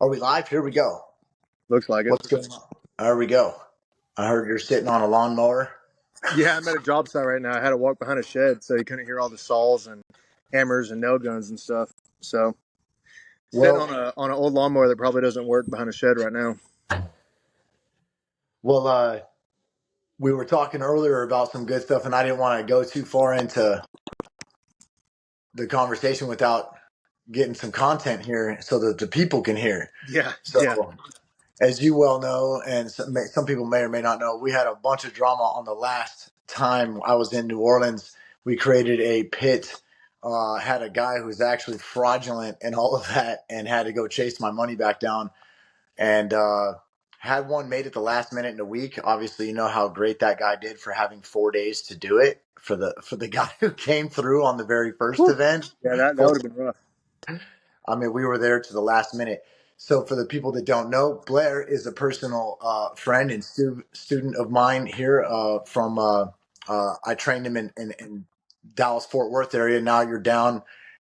Are we live? Here we go. Looks like it. What's going on? There we go. I heard you're sitting on a lawnmower. Yeah, I'm at a job site right now. I had to walk behind a shed so you couldn't hear all the saws and hammers and nail guns and stuff. So sitting Well, on an old lawnmower that probably doesn't work behind a shed right now. well, we were talking earlier about some good stuff, and I didn't want to go too far into the conversation without getting some content here so that the people can hear. Yeah, yeah. So, as you well know, and some people may or may not know, we had a bunch of drama on the last time I was in New Orleans. We created a pit, had a guy who's actually fraudulent and all of that, and had to go chase my money back down. And had one made it the last minute in a week. Obviously, you know how great that guy did for having 4 days to do it for the guy who came through on the very first Whew. event. Yeah, that would have been rough. I mean, we were there to the last minute. So, for the people that don't know, Blair is a personal friend and student of mine here. I trained him in Dallas Fort Worth area. Now you're down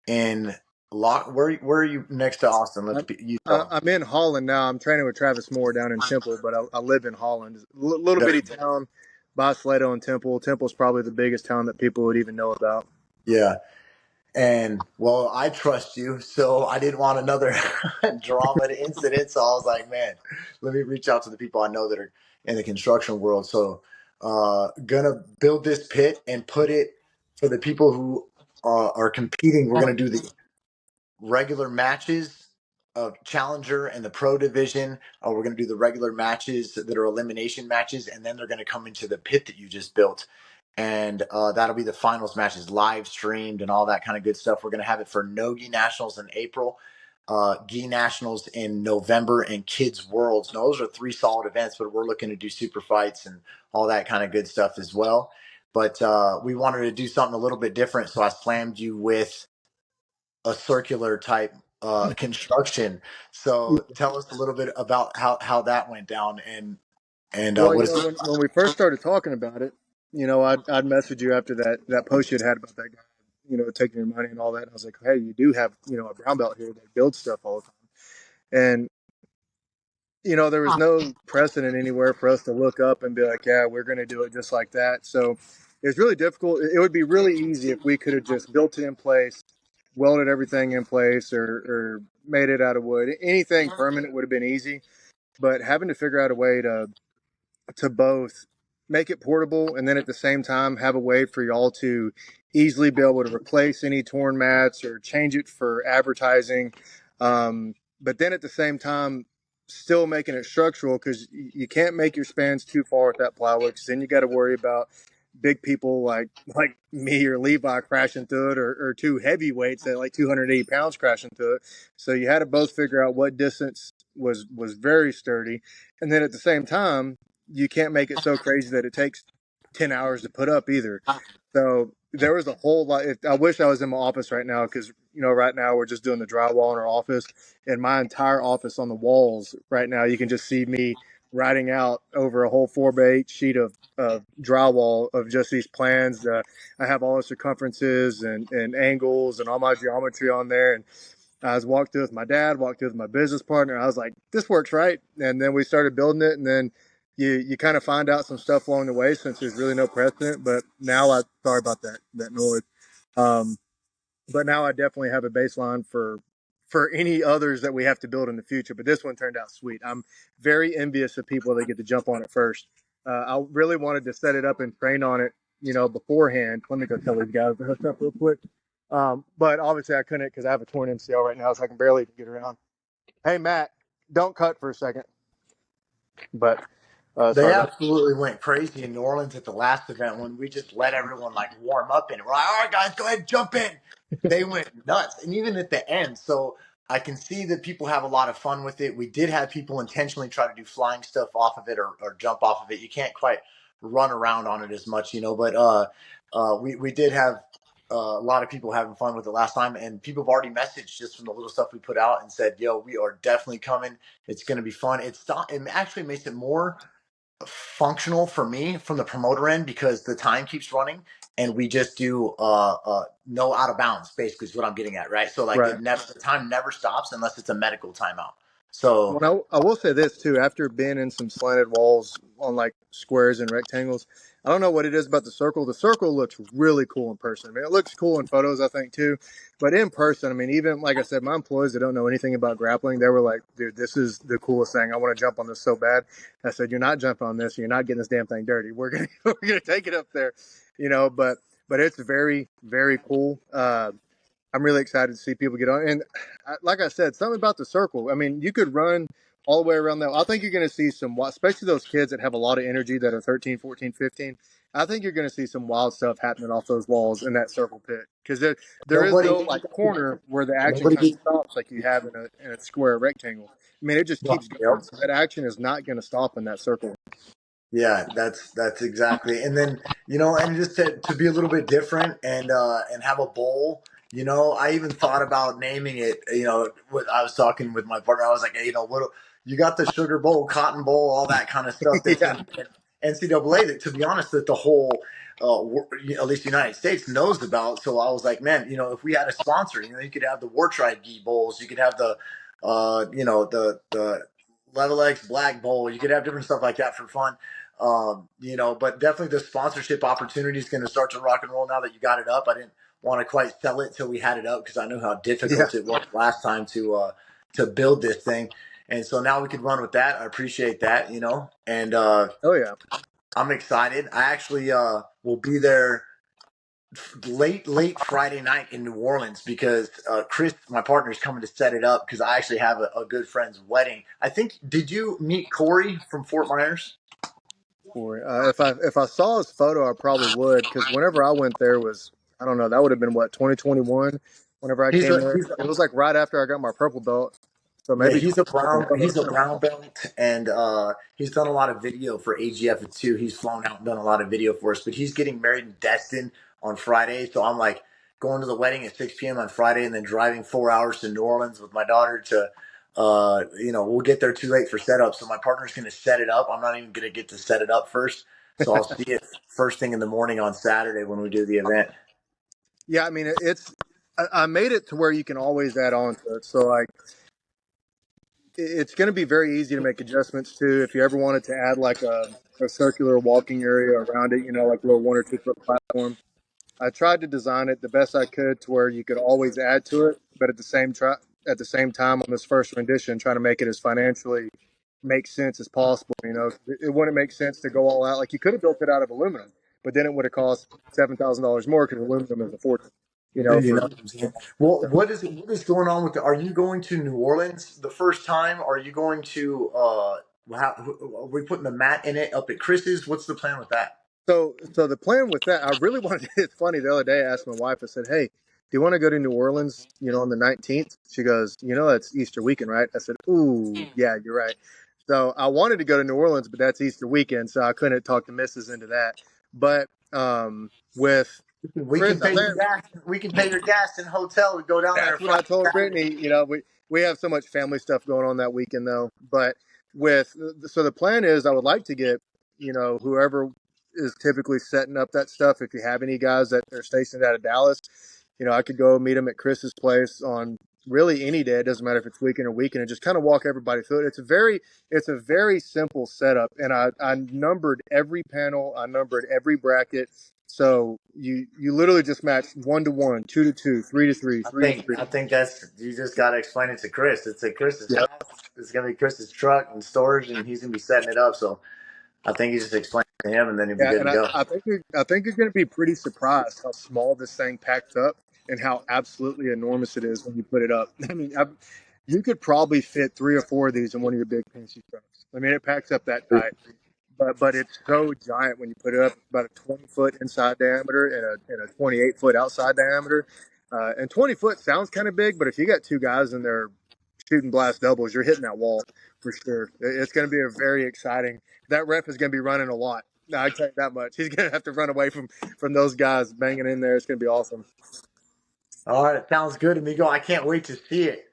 in Lock. Where are you next to Austin? I'm, You tell I'm in Holland now. I'm training with Travis Moore down in Temple, but I live in Holland. Little them. bitty town by Slato and Temple. Temple's probably the biggest town that people would even know about. Yeah. And well, I trust you, so I didn't want another drama incident. So I was like, man, let me reach out to the people I know that are in the construction world. So, gonna build this pit and put it for the people who are competing. We're gonna do the regular matches of Challenger and the Pro Division. We're going to do the regular matches that are elimination matches, and then they're going to come into the pit that you just built. And that'll be the finals matches, live streamed and all that kind of good stuff. We're going to have it for No-Gi Nationals in April, Gi Nationals in November, and Kids Worlds. Now, those are three solid events, but we're looking to do super fights and all that kind of good stuff as well. But we wanted to do something a little bit different, so I slammed you with a circular type construction. So tell us a little bit about how that went down and Well, what is when we first started talking about it, I'd message you after that post you had about that guy, taking your money and all that. And I was like, hey, you do have, a brown belt here that builds stuff all the time. And, there was no precedent anywhere for us to look up and be like, yeah, we're going to do it just like that. So it's really difficult. It would be really easy if we could have just built it in place, welded everything in place or made it out of wood. Anything permanent would have been easy. But having to figure out a way to both make it portable and then at the same time have a way for y'all to easily be able to replace any torn mats or change it for advertising. But then at the same time, still making it structural because you can't make your spans too far with that plywood because then you got to worry about big people like me or Levi crashing through it or two heavyweights at like 280 pounds crashing through it. So you had to both figure out what distance was very sturdy. And then at the same time, you can't make it so crazy that it takes 10 hours to put up either. So there was a whole lot. I wish I was in my office right now because, right now we're just doing the drywall in our office and my entire office on the walls right now, you can just see me writing out over a whole 4x8 sheet of drywall of just these plans. I have all the circumferences and angles and all my geometry on there. And I was walked through with my dad, walked through with my business partner. I was like, this works, right? And then we started building it. And then you kind of find out some stuff along the way since there's really no precedent. But now sorry about that noise. But now I definitely have a baseline for any others that we have to build in the future. But this one turned out sweet. I'm very envious of people that get to jump on it first. I really wanted to set it up and train on it, beforehand. Let me go tell these guys to hook up real quick. But obviously I couldn't because I have a torn MCL right now, so I can barely even get around. Hey, Matt, don't cut for a second. But they absolutely went crazy in New Orleans at the last event when we just let everyone like warm up in it. We're like, all right, guys, go ahead, jump in. They went nuts, and even at the end. So I can see that people have a lot of fun with it. We did have people intentionally try to do flying stuff off of it or jump off of it. You can't quite run around on it as much, but we did have a lot of people having fun with it last time, and people have already messaged just from the little stuff we put out and said, yo, we are definitely coming. It's going to be fun. It actually makes it more functional for me from the promoter end because the time keeps running and we just do no out of bounds basically is what I'm getting at, right? So like right. the time never stops unless it's a medical timeout. So Well, I will say this too. After being in some slanted walls on like squares and rectangles, I don't know what it is about the circle. The circle looks really cool in person. I mean, it looks cool in photos, I think too, but in person, I mean, even like I said, my employees that don't know anything about grappling, they were like, "Dude, this is the coolest thing. I want to jump on this so bad." I said, "You're not jumping on this. You're not getting this damn thing dirty. We're gonna we're gonna take it up there, you know." But it's very very cool. I'm really excited to see people get on. And like I said, something about the circle. I mean, you could run all the way around that. I think you're going to see some, especially those kids that have a lot of energy that are 13, 14, 15. I think you're going to see some wild stuff happening off those walls in that circle pit because there is nobody, no like corner where the action nobody kind of gets. stops like you have in a square rectangle. I mean, it just keeps going. Yep. So that action is not going to stop in that circle. Yeah, that's exactly. And then, and just to be a little bit different and have a bowl. I even thought about naming it. I was talking with my partner. I was like, hey, what you got, the sugar bowl, cotton bowl, all that kind of stuff that's Yeah. in NCAA. That, to be honest, that the whole at least the United States knows about. So I was like, man, if we had a sponsor, you could have the War Tribe Gi bowls, you could have the the Level X Black Bowl, you could have different stuff like that for fun. But definitely the sponsorship opportunity is going to start to rock and roll now that you got it up. I didn't want to quite sell it till we had it up because I knew how Yeah. difficult it was last time to build this thing. And so now we could run with that. I appreciate that, and Oh, yeah. I'm excited. I actually will be there late Friday night in New Orleans because Chris, my partner, is coming to set it up because I actually have a good friend's wedding. I think, did you meet Corey from Fort Myers? If I saw his photo, I probably would because whenever I went there was I don't know that would have been what 2021. Whenever I He's came a there, he's it was like right after I got my purple belt, so Yeah, maybe he's a brown 2021. he's a brown belt, and he's done a lot of video for AGF too. He's flown out and done a lot of video for us. But he's getting married in Destin on Friday, so I'm like going to the wedding at 6 p.m. on Friday, and then driving 4 hours to New Orleans with my daughter to. We'll get there too late for setup, so my partner's going to set it up. I'm not even going to get to set it up first, so I'll see it first thing in the morning on Saturday when we do the event. Yeah, I mean it's I made it to where you can always add on to it. So like it's going to be very easy to make adjustments to if you ever wanted to add like a circular walking area around it. You know, like a little 1 or 2 foot platform. I tried to design it the best I could to where you could always add to it, but at the same time on this first rendition, trying to make it as financially make sense as possible. You know, it wouldn't make sense to go all out. Like you could have built it out of aluminum, but then it would have cost $7,000 more because aluminum is a fortune. You know, You know for what I'm saying? Well, what is going on with are you going to New Orleans the first time? Are you going to are we putting the mat in it up at Chris's? What's the plan with that? So the plan with that, I really wanted. It's funny. The other day, I asked my wife. I said, "Hey, do you want to go to New Orleans? You know, on the 19th?" She goes, "You know, that's Easter weekend, right?" I said, "Ooh, yeah, you're right." So I wanted to go to New Orleans, but that's Easter weekend, so I couldn't talk the missus into that. But with We Chris, can I pay your think gas. We can pay your gas and hotel. We go down there that's what I Friday, told Saturday. Brittany. You know, we have so much family stuff going on that weekend though. But so the plan is I would like to get whoever is typically setting up that stuff. If you have any guys that are stationed out of Dallas, I could go meet them at Chris's place on really any day. It doesn't matter if it's weekend or weekend, and just kind of walk everybody through it. It's a very simple setup, and I numbered every panel. I numbered every bracket. So you literally just match 1 to 1, 2 to 2, 3 to 3, I 3 to 3. think I think that's you just got to explain it to Chris. It's at Chris's Yeah, house. It's gonna be Chris's truck and storage, and he's gonna be setting it up. So I think you just explain it to him, and then he'll be yeah, good and to go. I think you're going to be pretty surprised how small this thing packs up and how absolutely enormous it is when you put it up. I mean, you could probably fit 3 or 4 of these in one of your big fancy trucks. I mean, it packs up that tight. But it's so giant when you put it up. It's about a 20-foot inside diameter and a 28-foot outside diameter. And 20 foot sounds kind of big, but if you got 2 guys in there shooting blast doubles, you're hitting that wall for sure. It's going to be a very exciting. That ref is going to be running a lot. No, I tell you that much. He's going to have to run away from those guys banging in there. It's going to be awesome. All right, sounds good, amigo. I can't wait to see it.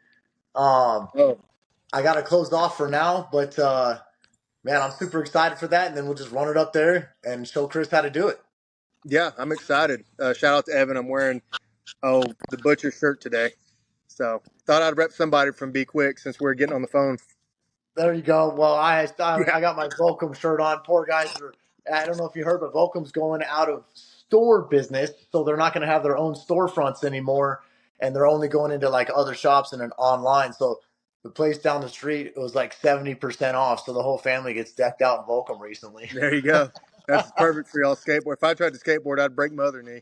Um, Oh I got to close off for now, but man, I'm super excited for that, and then we'll just run it up there and show Chris how to do it. yeah, I'm excited. Shout out to Evan. I'm wearing the butcher shirt today, so thought I'd rep somebody from Be Quick since we're getting on the phone. There you go. Well, Yeah, I got my Volcom shirt on. Poor guys are. I don't know if you heard, but Volcom's going out of store business, so they're not going to have their own storefronts anymore, and they're only going into like other shops and then online. So the place down the street it was like 70% off. So the whole family gets decked out in Volcom recently. there you go. That's perfect for y'all skateboard. If I tried to skateboard, I'd break my other knee.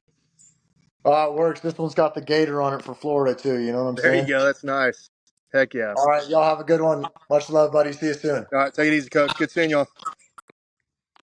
It works. This one's got the gator on it for Florida too. You know what I'm There you saying? go. That's nice. Heck yeah. All right, y'all have a good one. Much love, buddy. See you soon. All right, take it easy, coach. Good seeing y'all.